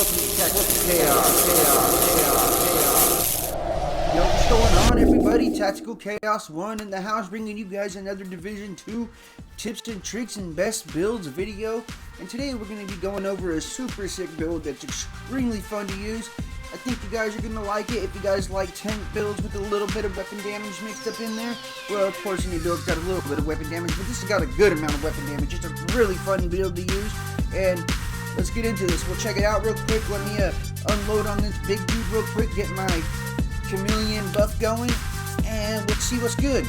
Welcome to Tactical Chaos. Yo, what's going on, everybody? Tactical Chaos 1 in the house, bringing you guys another Division 2 tips and tricks and best builds video. And today we're going to be going over a super sick build that's extremely fun to use. I think you guys are going to like it. If you guys like tank builds with a little bit of weapon damage mixed up in there, well, of course, any build's got a little bit of weapon damage, but this has got a good amount of weapon damage. It's a really fun build to use, and let's get into this. We'll check it out real quick. Let me unload on this big dude real quick, get my chameleon buff going, and let's see what's good.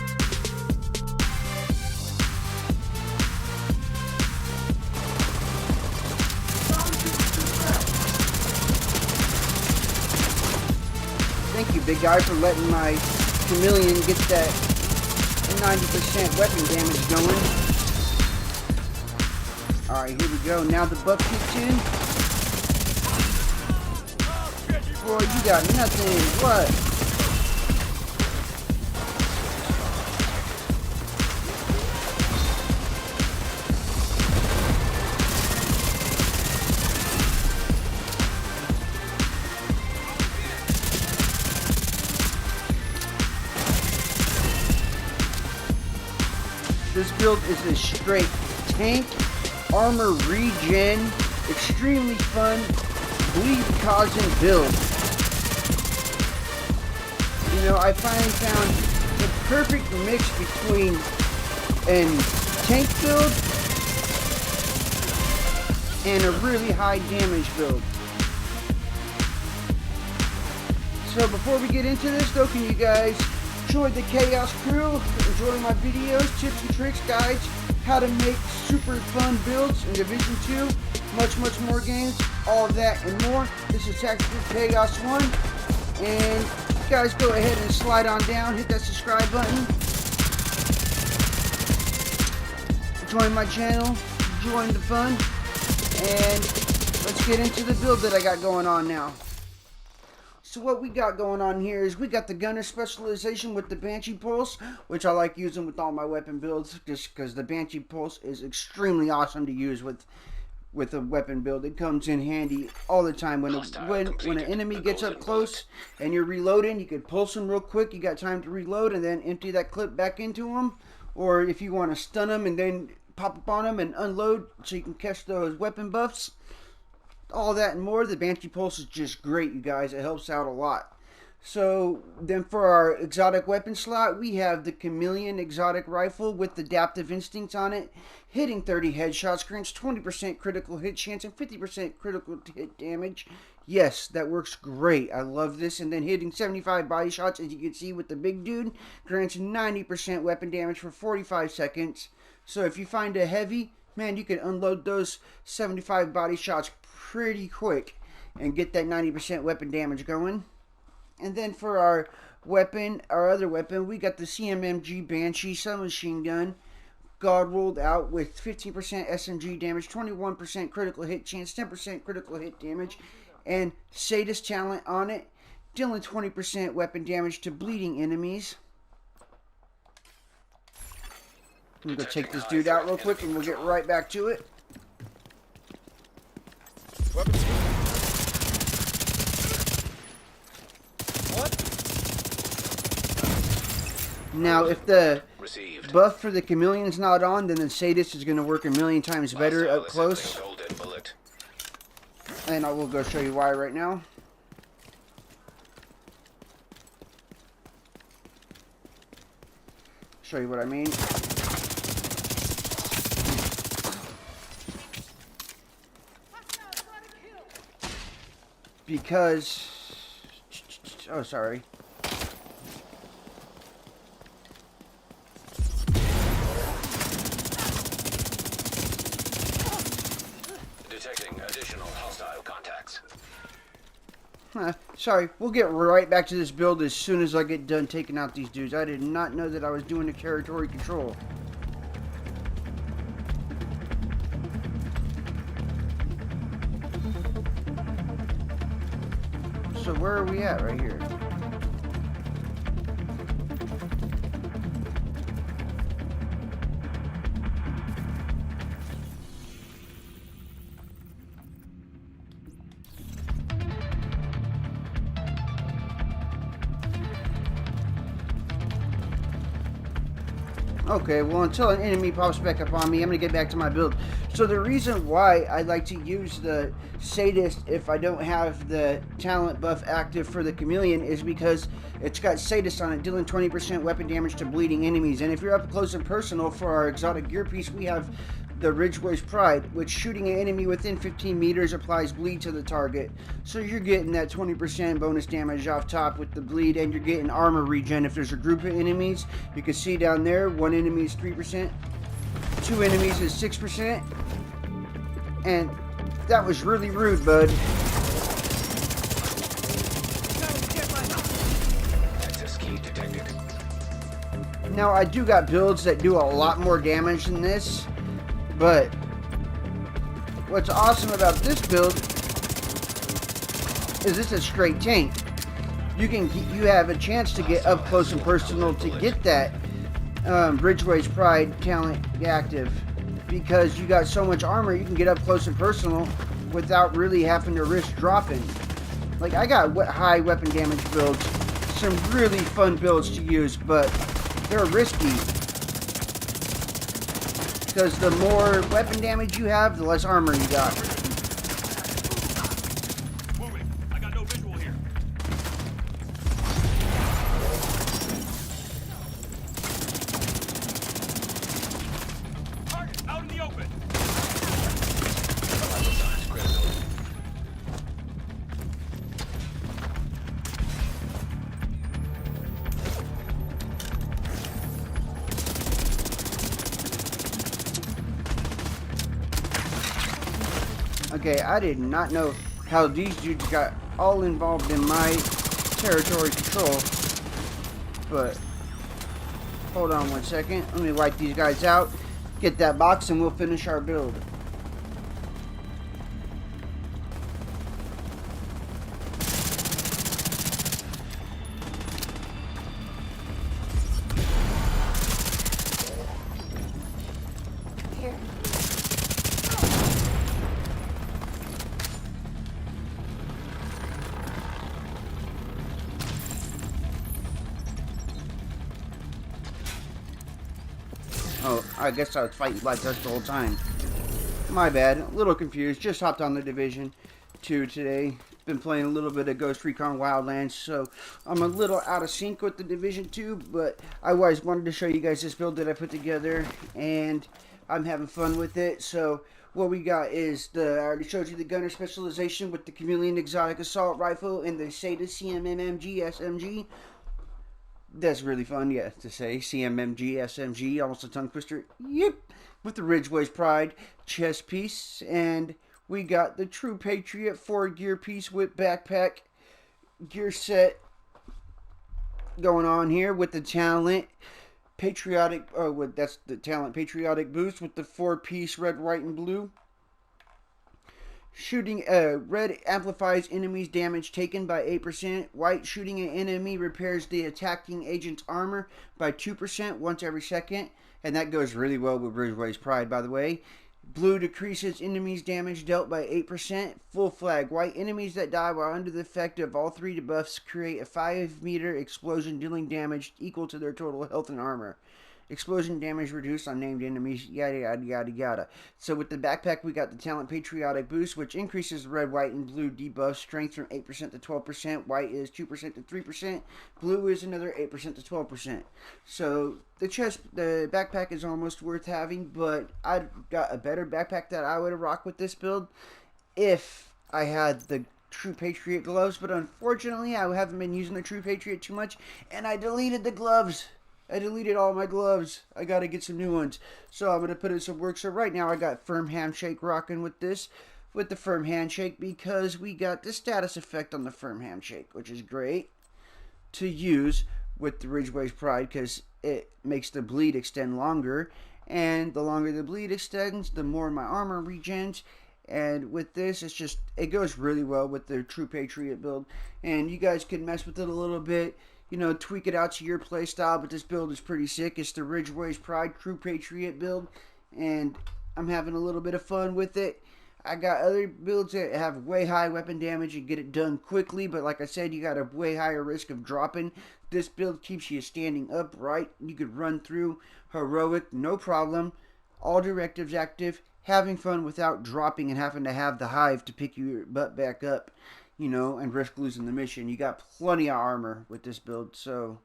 Thank you, big guy, for letting my chameleon get that 90% weapon damage going. Alright, here we go. Now the buff kicks in. Boy, you got nothing. What? This build is a straight tank, armor regen, extremely fun, bleed causing build. You know, I finally found the perfect mix between a tank build and a really high damage build. So before we get into this though, can you guys join the Chaos crew, enjoy my videos, tips and tricks, guides, how to make super fun builds in Division 2, much more games, all of that and more. This is Tactical Chaos 1, and guys, go ahead and slide on down, hit that subscribe button, join my channel, join the fun, and let's get into the build that I got going on now. So what we got going on here is we got the gunner specialization with the Banshee Pulse, which I like using with all my weapon builds, just because the Banshee Pulse is extremely awesome to use with a weapon build. It comes in handy all the time when an enemy gets up close and you're reloading. You could pulse them real quick. You got time to reload and then empty that clip back into them, or if you want to stun them and then pop up on them and unload so you can catch those weapon buffs. All that and more. The Banshee Pulse is just great, you guys. It helps out a lot. So then for our exotic weapon slot, we have the Chameleon exotic rifle with adaptive instincts on it, hitting 30 headshots, grants 20% critical hit chance and 50% critical hit damage. Yes, that works great. I love this. And then hitting 75 body shots, as you can see with the big dude, grants 90% weapon damage for 45 seconds. So if you find a heavy, man, you can unload those 75 body shots pretty quick and get that 90% weapon damage going. And then for our weapon, our other weapon, we got the CMMG Banshee submachine gun, god rolled out with 15% SMG damage, 21% critical hit chance, 10% critical hit damage, and sadist talent on it, dealing 20% weapon damage to bleeding enemies. I'm gonna go take this dude out real quick and we'll get right back to it. Weapons. What? Now, if the buff for the chameleon is not on, then the sadist is going to work a million times better up close. And I will go show you why right now. Show you what I mean. Because, oh, sorry. Detecting additional hostile contacts. Sorry, we'll get right back to this build as soon as I get done taking out these dudes. I did not know that I was doing a territory control. So where are we at right here? Okay, well, until an enemy pops back up on me, I'm going to get back to my build. So the reason why I like to use the Sadist if I don't have the talent buff active for the Chameleon is because it's got Sadist on it, dealing 20% weapon damage to bleeding enemies. And if you're up close and personal for our exotic gear piece, we have the RIDGEWAYS Pride, which shooting an enemy within 15 meters applies bleed to the target. So you're getting that 20% bonus damage off top with the bleed, and you're getting armor regen if there's a group of enemies. You can see down there, one enemy is 3%, two enemies is 6%, and that was really rude, bud. Access key detected. Now, I do got builds that do a lot more damage than this, but what's awesome about this build is it's a straight tank. You have a chance to get up close and personal to get that RIDGEWAYS Pride talent active, because you got so much armor you can get up close and personal without really having to risk dropping. Like, I got high weapon damage builds, some really fun builds to use, but they're risky. Because the more weapon damage you have, the less armor you got. Moving. I got no visual here. Target out in the open. Vital signs critical. Okay, I did not know how these dudes got all involved in my territory control. But, hold on one second. Let me wipe these guys out, get that box, and we'll finish our build. Here. Oh, I guess I was fighting Black Dust the whole time. My bad. A little confused. Just hopped on the Division 2 today. Been playing a little bit of Ghost Recon Wildlands, so I'm a little out of sync with the Division 2, but I always wanted to show you guys this build that I put together, and I'm having fun with it. So what we got is I already showed you the gunner specialization with the Chameleon Exotic Assault Rifle and the Sadist CMMG SMG. That's really fun, yeah, to say. CMMG, SMG, almost a tongue twister. Yep. With the RIDGEWAYS Pride chest piece. And we got the True Patriot 4-gear piece with backpack gear set going on here with the talent patriotic, that's the talent patriotic boost with the 4-piece red, white, and blue. Shooting red amplifies enemy's damage taken by 8%. White, shooting an enemy repairs the attacking agent's armor by 2% once every second. And that goes really well with RIDGEWAYS Pride, by the way. Blue decreases enemies' damage dealt by 8%. Full flag. White, enemies that die while under the effect of all 3 debuffs create a 5-meter explosion dealing damage equal to their total health and armor. Explosion damage reduced on named enemies, yada yada yada yada. So with the backpack, we got the Talent Patriotic Boost, which increases the red, white, and blue debuff strength from 8% to 12%. White is 2% to 3%. Blue is another 8% to 12%. So the backpack is almost worth having, but I got a better backpack that I would rock with this build if I had the True Patriot gloves. But unfortunately, I haven't been using the True Patriot too much, and I deleted the gloves. I deleted all my gloves. I gotta get some new ones. So I'm gonna put in some work. So right now I got Firm Handshake rocking with this. With the Firm Handshake, because we got the status effect on the Firm Handshake, which is great to use with the RIDGEWAYS Pride because it makes the bleed extend longer. And the longer the bleed extends, the more my armor regens. And with this, it goes really well with the True Patriot build. And you guys can mess with it a little bit. You know, tweak it out to your playstyle, but this build is pretty sick. It's the RIDGEWAYS Pride True Patriot build, and I'm having a little bit of fun with it. I got other builds that have way high weapon damage and get it done quickly, but like I said, you got a way higher risk of dropping This build keeps you standing upright. You could run through heroic, no problem. All directives active. Having fun without dropping and having to have the hive to pick your butt back up, you know, and risk losing the mission. You got plenty of armor with this build, so.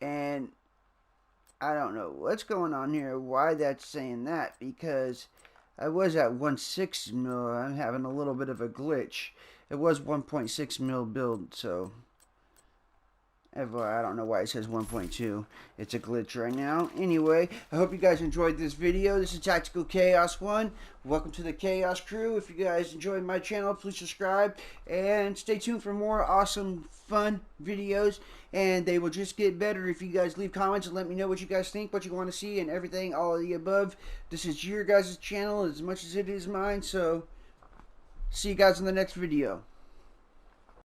And I don't know what's going on here, why that's saying that, because I was at 1.6 mil. I'm having a little bit of a glitch. It was 1.6 mil build, so I don't know why it says 1.2. It's a glitch right now. Anyway, I hope you guys enjoyed this video. This is Tactical Chaos 1. Welcome to the Chaos Crew. If you guys enjoyed my channel, please subscribe and stay tuned for more awesome, fun videos. And they will just get better if you guys leave comments and let me know what you guys think, what you want to see, and everything, all of the above. This is your guys' channel as much as it is mine, so see you guys in the next video.